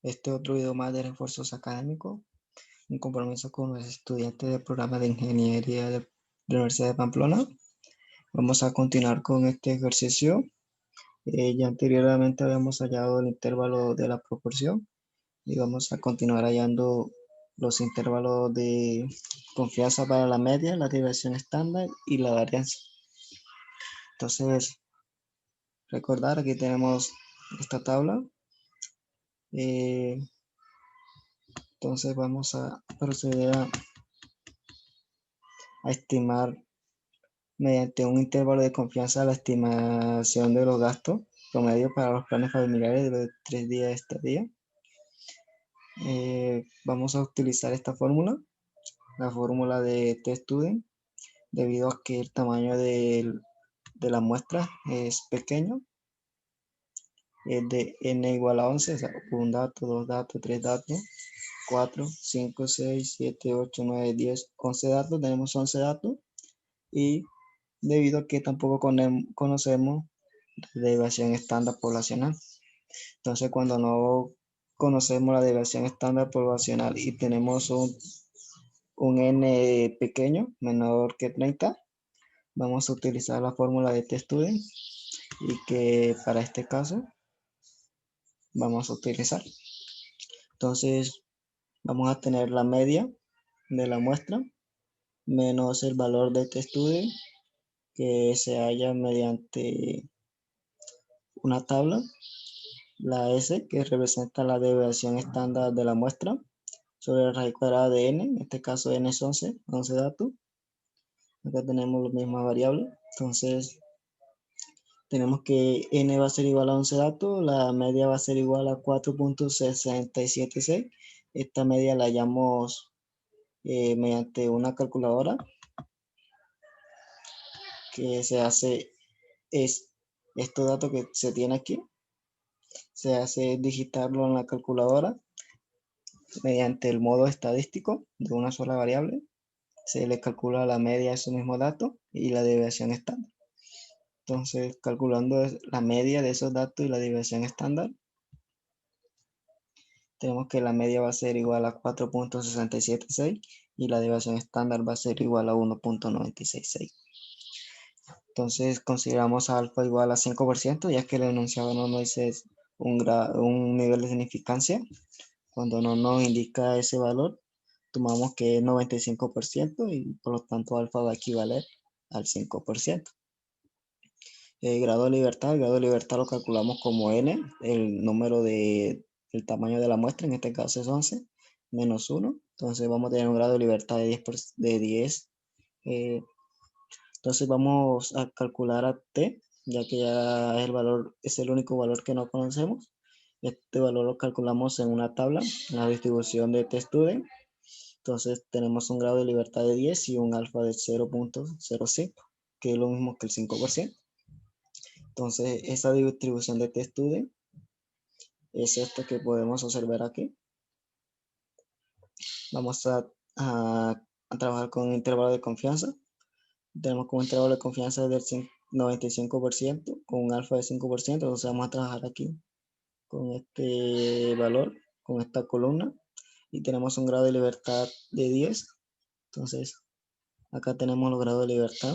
Este otro video más de refuerzos académicos, un compromiso con los estudiantes del programa de ingeniería de la Universidad de Pamplona. Vamos a continuar con este ejercicio. Ya anteriormente habíamos hallado el intervalo de la proporción y vamos a continuar hallando los intervalos de confianza para la media, la desviación estándar y la varianza. Entonces, recordar, aquí tenemos esta tabla. Entonces vamos a proceder a estimar mediante un intervalo de confianza la estimación de los gastos promedio para los planes familiares de los 3 días de estadía. Vamos a utilizar esta fórmula, la fórmula de T-Student, debido a que el tamaño de la muestra es pequeño, es de n igual a 11, o sea, un dato, dos datos, tres datos, 4, 5, 6, 7, 8, 9, 10, 11 datos, tenemos 11 datos, y debido a que tampoco conocemos la desviación estándar poblacional. Entonces, cuando no conocemos la desviación estándar poblacional y tenemos un n pequeño, menor que 30, vamos a utilizar la fórmula de T-Student y que para este caso vamos a utilizar. Entonces, vamos a tener la media de la muestra menos el valor de T-Student que se halla mediante una tabla, la S, que representa la desviación estándar de la muestra, sobre la raíz cuadrada de n, en este caso n es 11 datos. Acá tenemos las mismas variables, entonces tenemos que n va a ser igual a 11 datos, la media va a ser igual a 4.676. Esta media la hallamos mediante una calculadora que se hace, estos datos que se tiene aquí, se hace digitarlo en la calculadora mediante el modo estadístico de una sola variable. Se le calcula la media de esos mismos datos y la desviación estándar. Entonces, calculando la media de esos datos y la desviación estándar, tenemos que la media va a ser igual a 4.676 y la desviación estándar va a ser igual a 1.966. Entonces, consideramos a alfa igual a 5%, ya que el enunciado no nos dice un nivel de significancia. Cuando no nos indica ese valor, tomamos que es 95% y por lo tanto alfa va a equivaler al 5%. El grado de libertad lo calculamos como n, el número el tamaño de la muestra, en este caso es 11, menos 1. Entonces vamos a tener un grado de libertad de 10. Entonces vamos a calcular a t, ya que ya es es el único valor que no conocemos. Este valor lo calculamos en una tabla, en la distribución de T-Student. Entonces tenemos un grado de libertad de 10 y un alfa de 0.05, que es lo mismo que el 5%. Entonces esa distribución de T-Student es esta que podemos observar aquí. Vamos a trabajar con un intervalo de confianza. Tenemos como intervalo de confianza del 95% con un alfa de 5%. Entonces vamos a trabajar aquí con este valor, con esta columna. Y tenemos un grado de libertad de 10. Entonces acá tenemos los grados de libertad.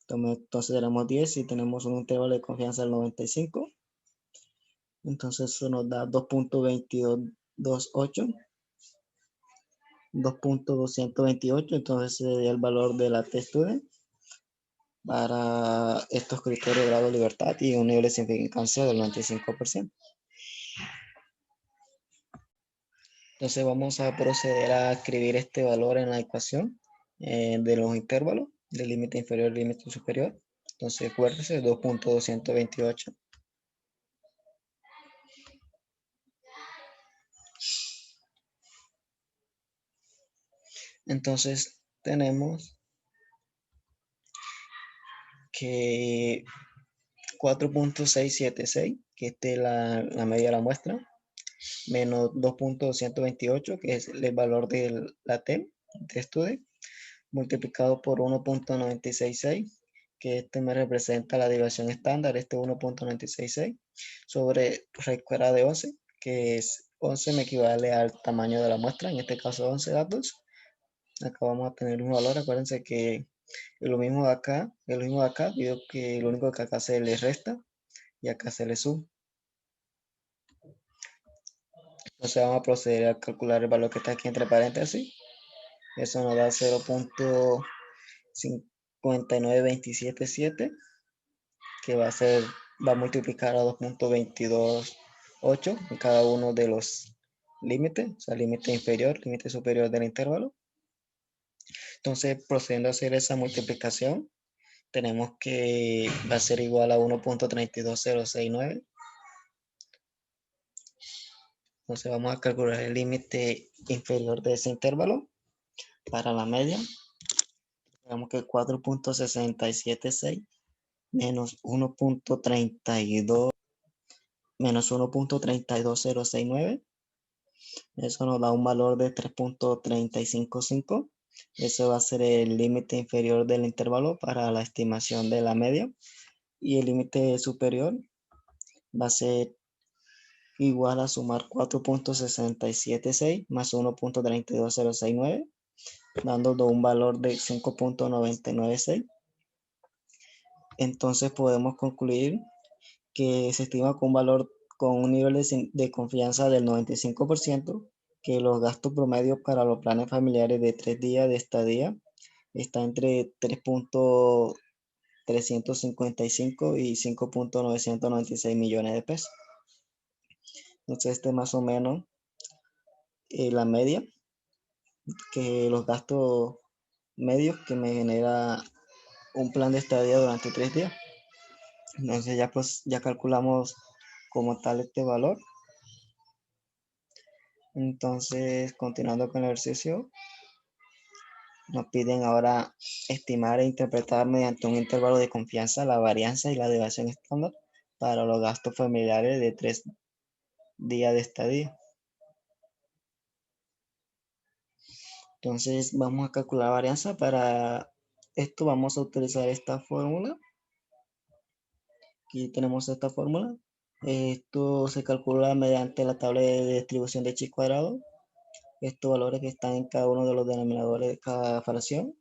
Entonces tenemos 10 y tenemos un intervalo de confianza del 95. Entonces eso nos da 2.2228. 2.228, entonces sería el valor de la T-Student para estos criterios de grado de libertad y un nivel de significancia del 95%. Entonces vamos a proceder a escribir este valor en la ecuación de los intervalos del límite inferior y límite superior. Entonces acuérdense, 2.228. Entonces tenemos que 4.676, que esta es la media de la muestra, menos 2.228, que es el valor de la T, de estudio, multiplicado por 1.966, que este me representa la desviación estándar, este 1.966, sobre raíz cuadrada de 11, que es 11 me equivale al tamaño de la muestra, en este caso 11 datos. Acá vamos a tener un valor, acuérdense que es lo mismo de acá, digo que lo único que acá se le resta y acá se le suma. Entonces vamos a proceder a calcular el valor que está aquí entre paréntesis. Eso nos da 0.59277, que va a multiplicar a 2.228 en cada uno de los límites, o sea, límite inferior, límite superior del intervalo. Entonces, procediendo a hacer esa multiplicación, tenemos que va a ser igual a 1.32069. Entonces vamos a calcular el límite inferior de ese intervalo para la media. Digamos que 4.676 menos 1.32069. Eso nos da un valor de 3.355. Eso va a ser el límite inferior del intervalo para la estimación de la media. Y el límite superior va a ser igual a sumar 4.676 más 1.32069, dando un valor de 5.996. Entonces podemos concluir que se estima con un valor con un nivel de confianza del 95%, que los gastos promedios para los planes familiares de 3 días de estadía está entre 3.355 y 5.996 millones de pesos. Entonces este más o menos la media, que los gastos medios que me genera un plan de estadía durante 3 días. Entonces ya calculamos como tal este valor. Entonces, continuando con el ejercicio, nos piden ahora estimar e interpretar mediante un intervalo de confianza la varianza y la desviación estándar para los gastos familiares de 3 días de estadía. Entonces, vamos a calcular varianza. Para esto vamos a utilizar esta fórmula. Aquí tenemos esta fórmula. Esto se calcula mediante la tabla de distribución de chi cuadrado. Estos valores que están en cada uno de los denominadores de cada fracción.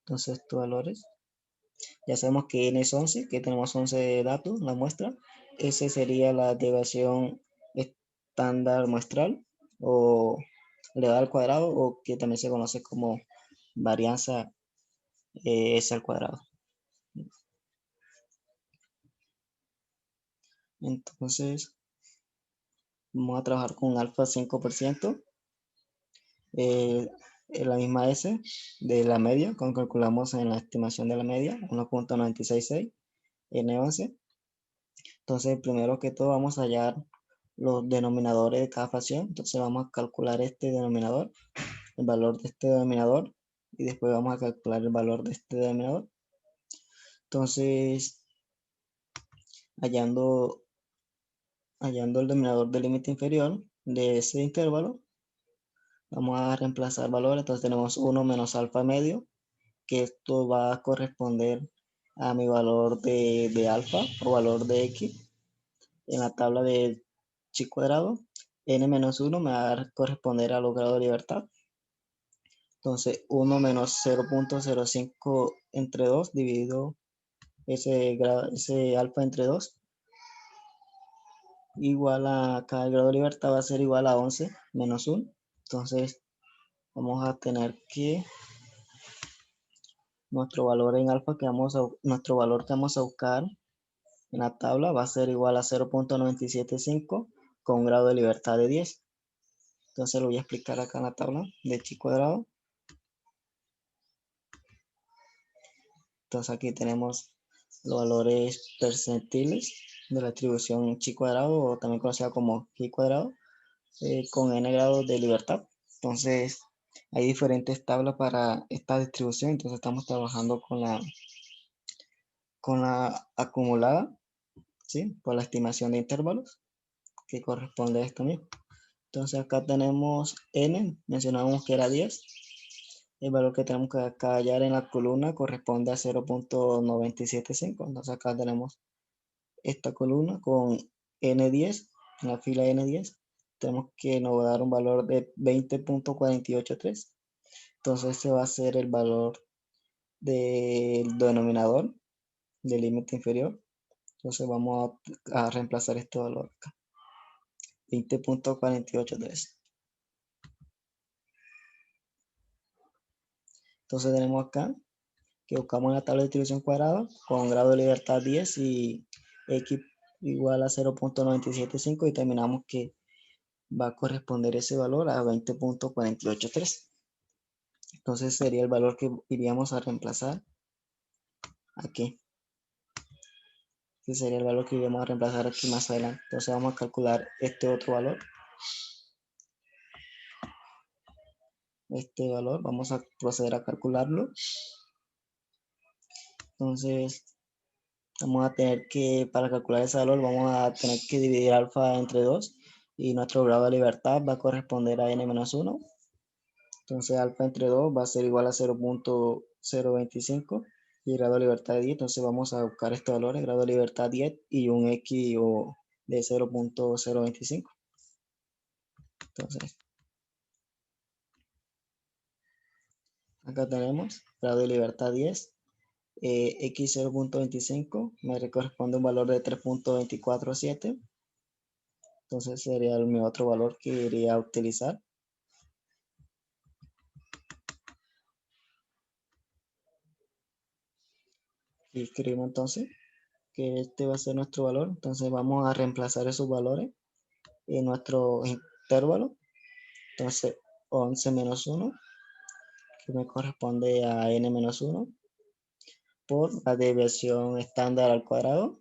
Entonces, estos valores. Ya sabemos que n es 11, que tenemos 11 datos, la muestra. Esa sería la desviación estándar muestral o elevada al cuadrado, o que también se conoce como varianza S al cuadrado. Entonces, vamos a trabajar con alfa 5%. La misma S de la media, como calculamos en la estimación de la media, 1.966, N11. Entonces, primero que todo vamos a hallar los denominadores de cada fracción. Entonces vamos a calcular este denominador, el valor de este denominador, y después vamos a calcular el valor de este denominador. Entonces, hallando el denominador del límite inferior de ese intervalo, vamos a reemplazar valores. Entonces tenemos 1 menos alfa medio, que esto va a corresponder a mi valor de alfa o valor de x en la tabla de chi cuadrado. N menos 1 me va a corresponder a los grados de libertad. Entonces 1 menos 0.05 entre 2 dividido ese alfa entre 2, igual a acá el grado de libertad va a ser igual a 11 menos 1. Entonces vamos a tener que nuestro valor en alfa nuestro valor que vamos a buscar en la tabla va a ser igual a 0.975 con un grado de libertad de 10. Entonces lo voy a explicar acá en la tabla de chi cuadrado. Entonces aquí tenemos los valores percentiles de la distribución chi cuadrado, o también conocida como chi cuadrado, con n grados de libertad. Entonces hay diferentes tablas para esta distribución. Entonces estamos trabajando con la acumulada, ¿sí? Por la estimación de intervalos, que corresponde a esto mismo. Entonces acá tenemos n, mencionamos que era 10. El valor que tenemos que acá hallar en la columna corresponde a 0.975. Entonces acá tenemos esta columna con N10, en la fila N10. Tenemos que nos va a dar un valor de 20.483. Entonces ese va a ser el valor del denominador del límite inferior. Entonces vamos a reemplazar este valor acá. 20.483. Entonces tenemos acá que buscamos en la tabla de distribución cuadrada con grado de libertad 10 y x igual a 0.975 y terminamos que va a corresponder ese valor a 20.483. Entonces sería el valor que iríamos a reemplazar aquí. Ese sería el valor que iríamos a reemplazar aquí más adelante. Entonces vamos a calcular este otro valor. Este valor vamos a proceder a calcularlo. Entonces vamos a tener que, para calcular ese valor, vamos a tener que dividir alfa entre 2 y nuestro grado de libertad va a corresponder a n-1. Entonces alfa entre 2 va a ser igual a 0.025 y grado de libertad de 10. Entonces vamos a buscar estos valores, grado de libertad 10 y un x o de 0.025. Entonces acá tenemos grado de libertad 10, x 0.25 me corresponde un valor de 3.247. Entonces sería mi otro valor que iría a utilizar. Y escribimos entonces que este va a ser nuestro valor. Entonces vamos a reemplazar esos valores en nuestro intervalo. Entonces 11 menos 1, que me corresponde a n-1, por la desviación estándar al cuadrado,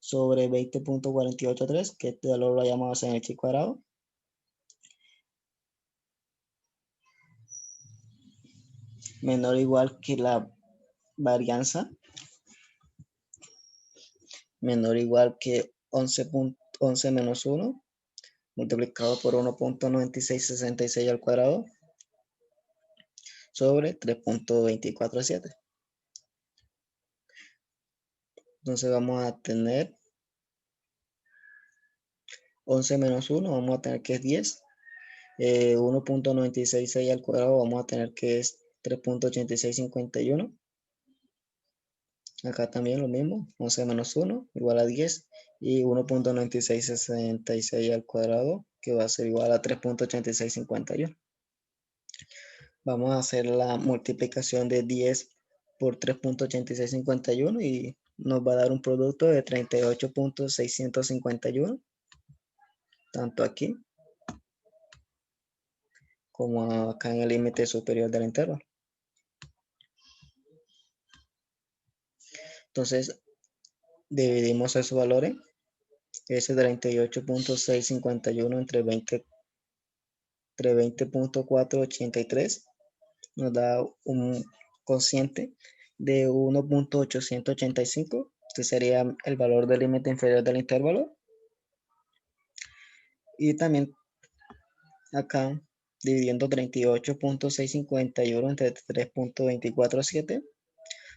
sobre 20.483, que este valor lo llamamos en x cuadrado, menor o igual que la varianza, menor o igual que 11 menos 1, multiplicado por 1.9666 al cuadrado, sobre 3.247. Entonces vamos a tener 11 menos 1, vamos a tener que es 10. 1.966 al cuadrado vamos a tener que es 3.8651. Acá también lo mismo, 11 menos 1 igual a 10 y 1.9666 al cuadrado que va a ser igual a 3.8651. Vamos a hacer la multiplicación de 10 por 3.8651 y nos va a dar un producto de 38.651, tanto aquí como acá en el límite superior del intervalo. Entonces dividimos esos valores, ese 38.651 entre 20.483 nos da un cociente de 1.885. Este sería el valor del límite inferior del intervalo. Y también acá, dividiendo 38.651 entre 3.247,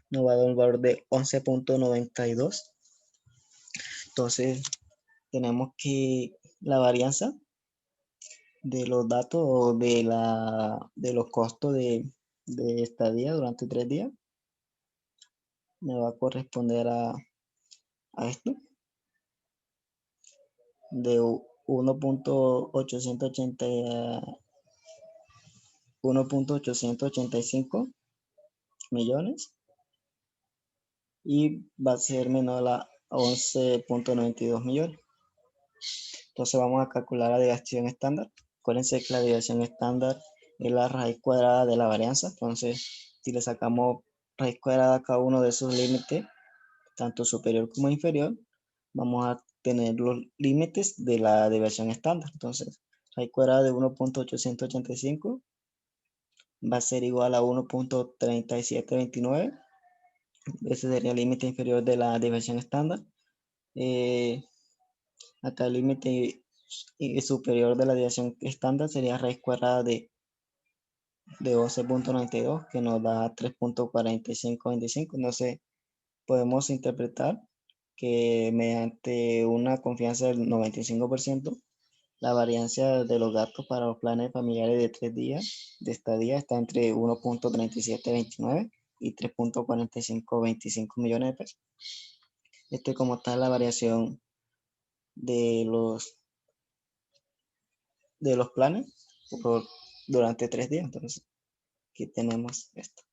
nos va a dar un valor de 11.92. Entonces, tenemos que la varianza de los datos o de los costos de estadía durante 3 días me va a corresponder a esto de 1.885 millones y va a ser menor a 11.92 millones. Entonces vamos a calcular la desviación estándar. Acuérdense que la desviación estándar es la raíz cuadrada de la varianza. Entonces, si le sacamos raíz cuadrada a cada uno de esos límites, tanto superior como inferior, vamos a tener los límites de la desviación estándar. Entonces, raíz cuadrada de 1.885 va a ser igual a 1.3729. Ese sería el límite inferior de la desviación estándar. Acá el límite superior de la desviación estándar sería raíz cuadrada de de 11.92 que nos da 3.4525. Entonces, podemos interpretar que mediante una confianza del 95%, la variancia de los gastos para los planes familiares de 3 días de estadía está entre 1.3729 y 3.4525 millones de pesos. Como está la variación de los planes por, durante 3 días. Entonces, aquí tenemos esto.